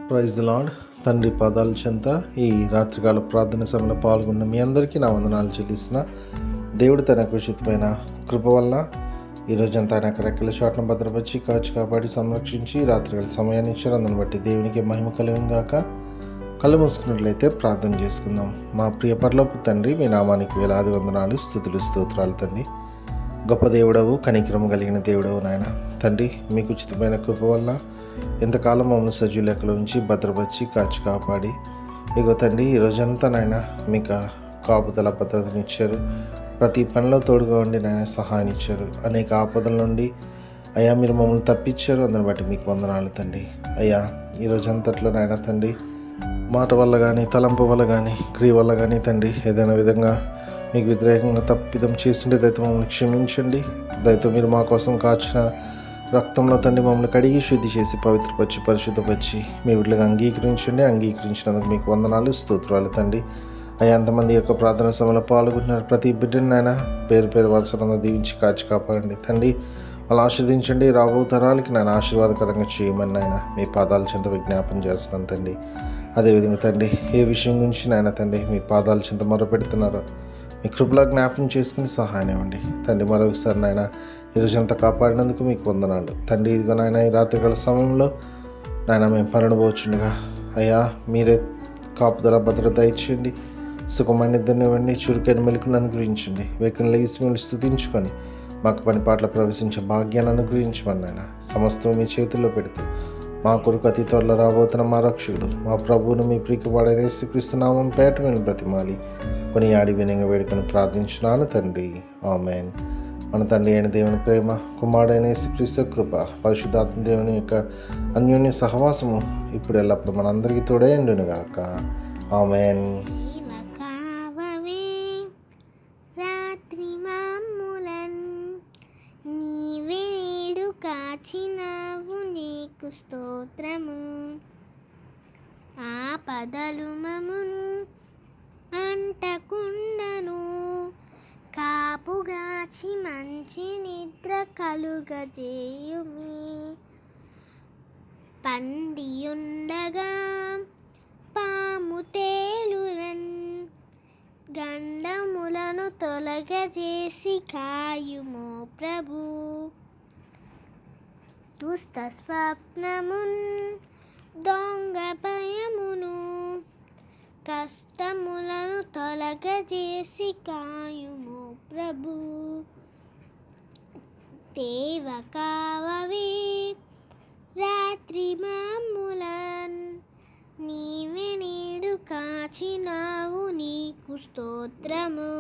Praise the lord. తండ్రి పాదాల చెంత ఈ రాత్రికాల ప్రార్థన సమయంలో పాల్గొన్న మీ అందరికీ నా వందనాలు చెల్లిస్తున్నా. దేవుడు తన ఉచితమైన కృప వల్ల ఈరోజంతా ఆయన రెక్కల చాటును భద్రపరిచి కాచి కాపాడి సంరక్షించి రాత్రికాల సమయాన్ని ఇచ్చారు. అందుని బట్టి దేవునికి మహిమ కలుగును గాక. కళ్ళు మూసుకున్నట్లయితే ప్రార్థన చేసుకుందాం. మా ప్రియ పరలోకపు తండ్రి, మీ నామానికి వేలాది వందనాలు, స్తుతులు, స్తోత్రాలు తండ్రి. గొప్ప దేవుడవు, కనికరము కలిగిన దేవుడవు నాయన. తండ్రి, మీకు ఉచితమైన కృప వల్ల ఎంతకాలం మమ్మల్ని సజీవ లెక్కల ఉంచి భద్రపరిచి కాచి కాపాడి ఇగో తండ్రి ఈరోజంతా నాయన మీకు కాపుదల భద్రతనిచ్చారు. ప్రతి పనిలో తోడుగా ఉండి నాయన సహాయం ఇచ్చారు. అనేక ఆపదల నుండి అయ్యా మీరు మమ్మల్ని తప్పించారు. అందుని బట్టి మీకు వందనాలు తండ్రి. అయ్యా ఈరోజంతట్లో నాయన తండ్రి మాట వల్ల కానీ, తలంపు వల్ల కానీ, క్రియ వల్ల కానీ తండ్రి ఏదైనా విధంగా మీకు వ్యతిరేకంగా తప్పిదం చేస్తుంటే దయతో మమ్మల్ని క్షమించండి. దయతో మీరు మా కోసం కాచిన రక్తంలో తండ్రి మమ్మల్ని కడిగి శుద్ధి చేసి పవిత్రపరిచి పరిశుద్ధపరిచి మీ వీటికి అంగీకరించండి. అంగీకరించినందుకు మీకు వందనాలు, స్తోత్రాలు తండ్రి. అయ్యా ఎంతమంది యొక్క ప్రార్థన సభలో పాల్గొంటున్నారు ప్రతి బిడ్డని ఆయన పేరు పేరు వరుసలంగా దీవించి కాచి కాపాడండి తండ్రి. వాళ్ళు ఆశీర్వదించండి. రాబో తరాలకి నేను ఆశీర్వాదకరంగా చేయమని నాయన మీ పాదాల చెంత విజ్ఞాపన చేస్తున్నాను తండ్రి. అదేవిధంగా తండ్రి ఏ విషయం గురించి నాయన తండ్రి మీ పాదాల చెంత మొరపెడుతున్నారో మీ కృపలో జ్ఞాపకం చేసుకుని సహాయం ఇవ్వండి తండ్రి. మరొకసారి నాయన ఈరోజంతా కాపాడినందుకు మీకు వందనాలు తండ్రి. ఇదిగో నాయన ఈ రాత్రికాల సమయంలో నాయన మేము పనులు పోచుండగా అయ్యా మీరే కాపుదల భద్రత ఇచ్చేయండి. సుఖమైన ఇవ్వండి. చురుకైన మెలకును అనుగ్రహించండి. వేకుని లేచి మీరు స్తుతించుకొని మాకు పని పాటలు ప్రవేశించే భాగ్యాన్ని అనుగ్రహించమని నాయన సమస్తం మీ చేతుల్లో పెడుతూ మా కొరకు అతి త్వరలో రాబోతున్న మా రక్షకుడు మా ప్రభువును మీ ప్రియకుమారుడైన యేసుక్రీస్తు నామమున పేరట విని బ్రతిమాలి కొని ఆడి వినంగా వేడుకొని ప్రార్థించున్నాను తండ్రి. ఆమేన్. మన తండ్రి అయిన దేవుని ప్రేమ, కుమారుడైన యేసుక్రీస్తు కృప, పరిశుద్ధాత్మ దేవుని యొక్క అన్యోన్య సహవాసము ఇప్పుడు ఎల్లప్పుడు మనందరికీ తోడై ఉండును గాక. ఆమేన్. స్తోత్రము ఆపదలు మమును అంటకుండను కాపుగాచి మంచి నిద్ర కలుగజేయుమి. పండియుండగా పాము తేలునన్ గండములను తొలగజేసి కాయుమో ప్రభు. దుష్ట స్వప్నమున్ దొంగ భయమును కష్టములను తొలగజేసి కాయుము ప్రభు. దేవ కావవే రాత్రి మాములన్ నీవే నేడు కాచినావు నీకు స్తోత్రము.